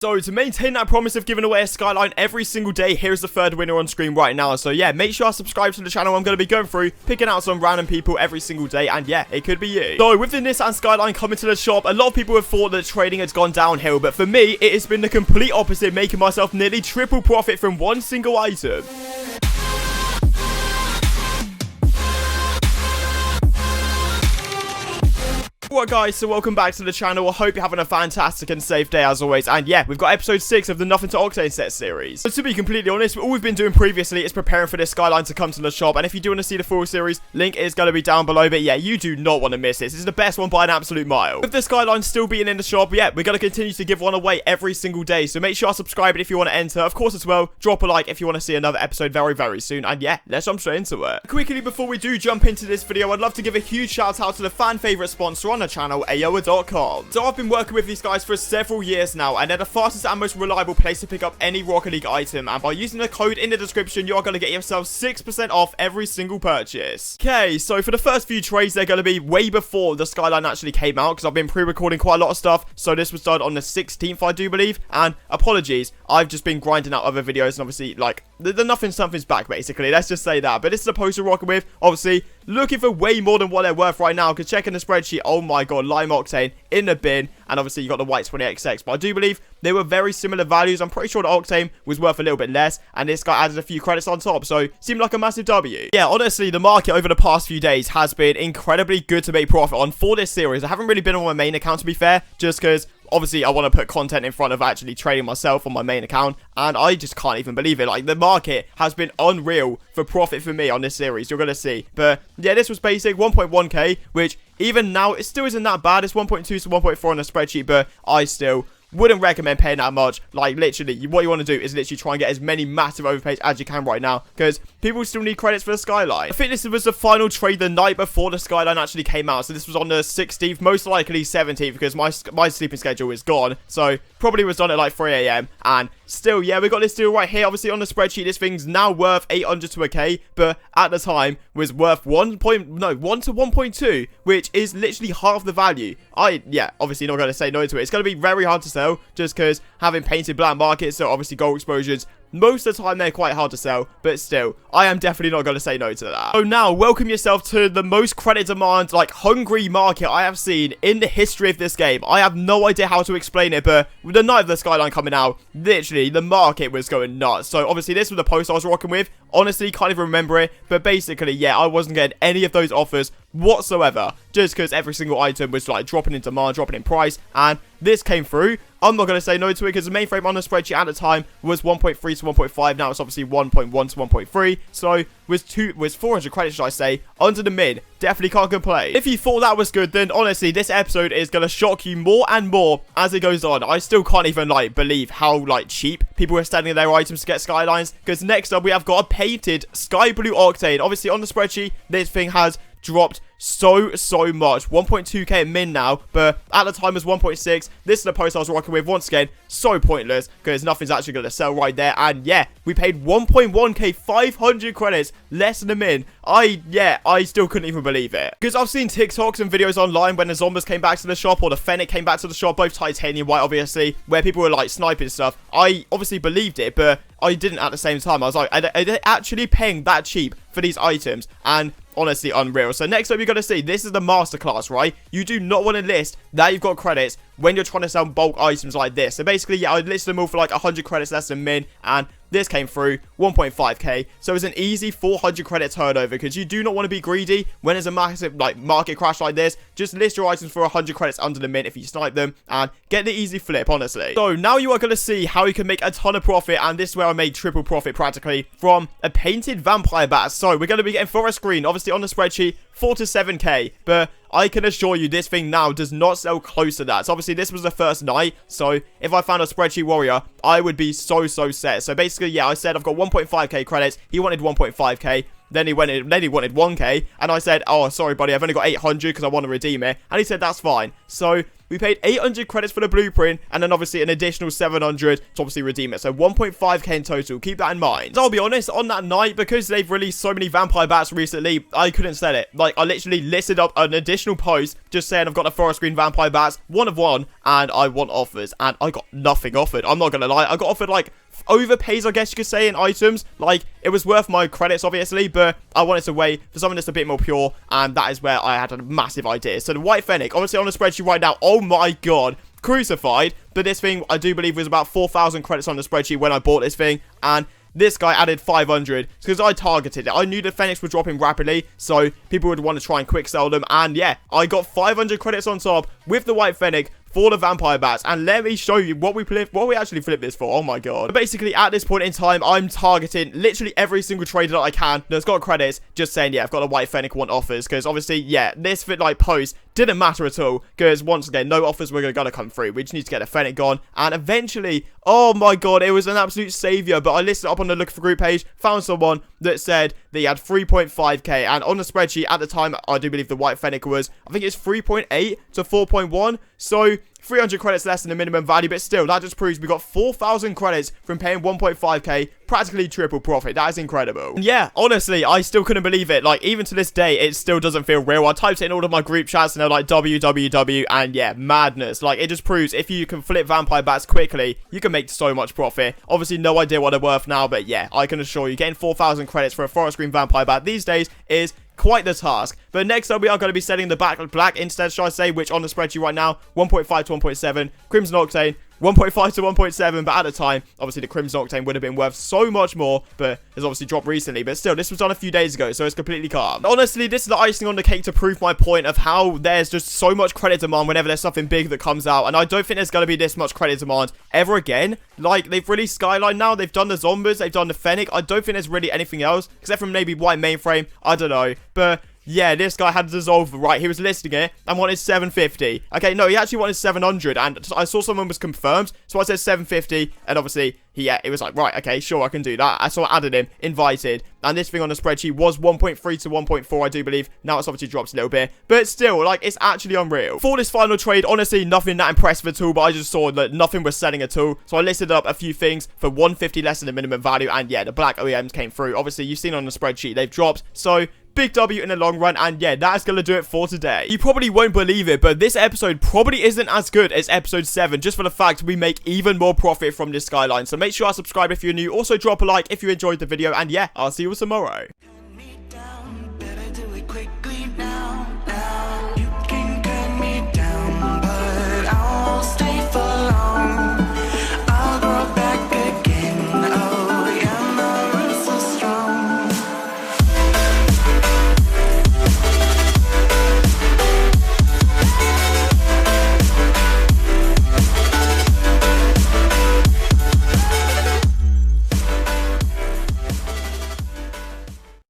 So to maintain that promise of giving away a Skyline every single day, here's the third winner on screen right now. So yeah, make sure I subscribe to the channel. I'm going to be going through, picking out some random people every single day, and yeah, it could be you. So with the Nissan Skyline coming to the shop, a lot of people have thought that trading has gone downhill, but for me, it has been the complete opposite, making myself nearly triple profit from one single item. What guys, so welcome back to the channel. I hope you're having a fantastic and safe day as always. And yeah, we've got episode 6 of the Nothing to Octane set series. So to be completely honest, all we've been doing previously is preparing for this Skyline to come to the shop. And if you do want to see the full series, link is going to be down below. But yeah, you do not want to miss this. This is the best one by an absolute mile. With the Skyline still being in the shop, yeah, we're going to continue to give one away every single day. So make sure to subscribe if you want to enter. Of course as well, drop a like if you want to see another episode very, very soon. And yeah, let's jump straight into it. Quickly before we do jump into this video, I'd love to give a huge shout out to the fan favorite sponsor on the channel, Aoa.com. So I've been working with these guys for several years now, and they're the fastest and most reliable place to pick up any Rocket League item, and by using the code in the description, you're going to get yourself 6% off every single purchase. Okay, so for the first few trades, they're going to be way before the Skyline actually came out, because I've been pre-recording quite a lot of stuff, so this was done on the 16th, I do believe, and apologies, I've just been grinding out other videos, and obviously, like, the nothing something's back, basically, let's just say that, but this is the poster we're rocking with, obviously, looking for way more than what they're worth right now, because checking the spreadsheet, oh my god, Lime Octane in the bin, and obviously you got the white 20XX, but I do believe they were very similar values. I'm pretty sure the Octane was worth a little bit less, and this guy added a few credits on top, so seemed like a massive W. Yeah, honestly, the market over the past few days has been incredibly good to make profit on for this series. I haven't really been on my main account, to be fair, just because obviously, I want to put content in front of actually trading myself on my main account, and I just can't even believe it. Like, the market has been unreal for profit for me on this series, you're going to see. But, yeah, this was basic, 1.1k, which even now, it still isn't that bad. It's 1.2 to 1.4 on the spreadsheet, but I still wouldn't recommend paying that much. Like, literally, what you want to do is literally try and get as many massive overpays as you can right now, because people still need credits for the Skyline. I think this was the final trade the night before the Skyline actually came out, so this was on the 16th, most likely 17th, because my sleeping schedule is gone, so probably was done at like 3 AM, and still, yeah, we got this deal right here. Obviously, on the spreadsheet, this thing's now worth 800 to a K, but at the time was worth 1 to 1.2, which is literally half the value. Yeah, obviously not going to say no to it. It's going to be very hard to sell, just because having painted black markets, so obviously gold explosions, most of the time they're quite hard to sell, but still, I am definitely not going to say no to that. So now, welcome yourself to the most credit demand, like, hungry market I have seen in the history of this game. I have no idea how to explain it, but with the night of the Skyline coming out, literally, the market was going nuts. So, obviously, this was the post I was rocking with. Honestly, can't even remember it, but basically, yeah, I wasn't getting any of those offers whatsoever, just because every single item was, like, dropping in demand, dropping in price, and this came through. I'm not going to say no to it, because the mainframe on the spreadsheet at the time was 1.3 to 1.5. Now it's obviously 1.1 to 1.3. So was 400 credits, should I say, under the mid. Definitely can't complain. If you thought that was good, then honestly, this episode is going to shock you more and more as it goes on. I still can't even, like, believe how, like, cheap people are selling their items to get Skylines. Because next up, we have got a painted sky blue Octane. Obviously, on the spreadsheet, this thing has dropped so much. 1.2k min now, but at the time was 1.6. This is the post I was rocking with. Once again, so pointless, because nothing's actually going to sell right there. And yeah, we paid 1.1k, 500 credits, less than a min. I still couldn't even believe it, because I've seen TikToks and videos online when the Zombies came back to the shop, or the Fennec came back to the shop, both titanium white, obviously, where people were like sniping stuff. I obviously believed it, but I didn't at the same time. I was like, are they actually paying that cheap for these items? And honestly, unreal. So next up, you're going to see, this is the masterclass, right? You do not want to list that you've got credits when you're trying to sell bulk items like this. So basically, yeah, I listed them all for like 100 credits less than min, and this came through 1.5k. So it's an easy 400 credit turnover, because you do not want to be greedy when there's a massive, like, market crash like this. Just list your items for 100 credits under the min if you snipe them, and get the easy flip, honestly. So now you are going to see how you can make a ton of profit, and this is where I made triple profit practically from a painted vampire bat. So we're going to be getting forest green, obviously on the spreadsheet, 4 to 7k, but I can assure you this thing now does not sell close to that. So obviously this was the first night, so if I found a spreadsheet warrior, I would be so set. So basically, yeah, I said I've got 1.5k credits, he wanted 1.5k, then he wanted 1k, and I said, oh, sorry buddy, I've only got 800 because I want to redeem it, and he said that's fine. So we paid 800 credits for the blueprint, and then obviously an additional 700 to obviously redeem it. So 1.5k in total. Keep that in mind. So I'll be honest, on that night, because they've released so many vampire bats recently, I couldn't sell it. Like, I literally listed up an additional post just saying I've got a forest green vampire bats, 1 of 1, and I want offers, and I got nothing offered. I'm not gonna lie, I got offered like overpays, I guess you could say, in items. Like, it was worth my credits obviously, but I wanted to wait for something that's a bit more pure, and that is where I had a massive idea. So the white fennec, obviously on the spreadsheet right now, oh my god, crucified. But this thing, I do believe, was about 4,000 credits on the spreadsheet when I bought this thing, and this guy added 500 because I targeted it. I knew the Phoenix were dropping rapidly, so people would want to try and quick sell them. And yeah, I got 500 credits on top with the white Fennec for the vampire bats. And let me show you what we actually flipped this for. Oh my god. But basically, at this point in time, I'm targeting literally every single trader that I can that's got credits, just saying, yeah, I've got a white Fennec, want offers. Because obviously, yeah, this post didn't matter at all, because once again, no offers were gonna come through. We just need to get a Fennec gone, and eventually, oh my god, it was an absolute savior. But I listed up on the look for group page, found someone that said that he had 3.5k, and on the spreadsheet at the time, I do believe the white Fennec was, I think it's 3.8 to 4.1, so 300 credits less than the minimum value, but still, that just proves we got 4,000 credits from paying 1.5k, practically triple profit. That is incredible. And yeah, honestly, I still couldn't believe it. Like, even to this day, it still doesn't feel real. I typed it in all of my group chats, and they're like, www, and yeah, madness. Like, it just proves if you can flip vampire bats quickly, you can make so much profit. Obviously, no idea what they're worth now, but yeah, I can assure you, getting 4,000 credits for a forest green vampire bat these days is quite the task. But next up, we are going to be setting the back black instead, shall I say, which on the spreadsheet right now, 1.5 to 1.7, Crimson Octane, 1.5 to 1.7, but at the time, obviously the Crimson Octane would have been worth so much more, but has obviously dropped recently. But still, this was done a few days ago, so it's completely calm. Honestly, this is the icing on the cake to prove my point of how there's just so much credit demand whenever there's something big that comes out, and I don't think there's going to be this much credit demand ever again. Like, they've released Skyline now, they've done the Zombies, they've done the Fennec. I don't think there's really anything else, except from maybe white mainframe, I don't know, but yeah, this guy had Dissolve, right? He was listing it and wanted 750. Okay, no, he actually wanted 700, and I saw someone was confirmed, so I said 750, and obviously, it was like, right, okay, sure, I can do that. So I added him, invited, and this thing on the spreadsheet was 1.3 to 1.4, I do believe. Now it's obviously dropped a little bit, but still, like, it's actually unreal. For this final trade, honestly, nothing that impressive at all, but I just saw that nothing was selling at all, so I listed up a few things for 150 less than the minimum value, and yeah, the black OEMs came through. Obviously, you've seen on the spreadsheet, they've dropped, so big W in the long run, and yeah, that is gonna do it for today. You probably won't believe it, but this episode probably isn't as good as episode 7, just for the fact we make even more profit from this Skyline. So make sure you subscribe if you're new, also drop a like if you enjoyed the video, and yeah, I'll see you all tomorrow.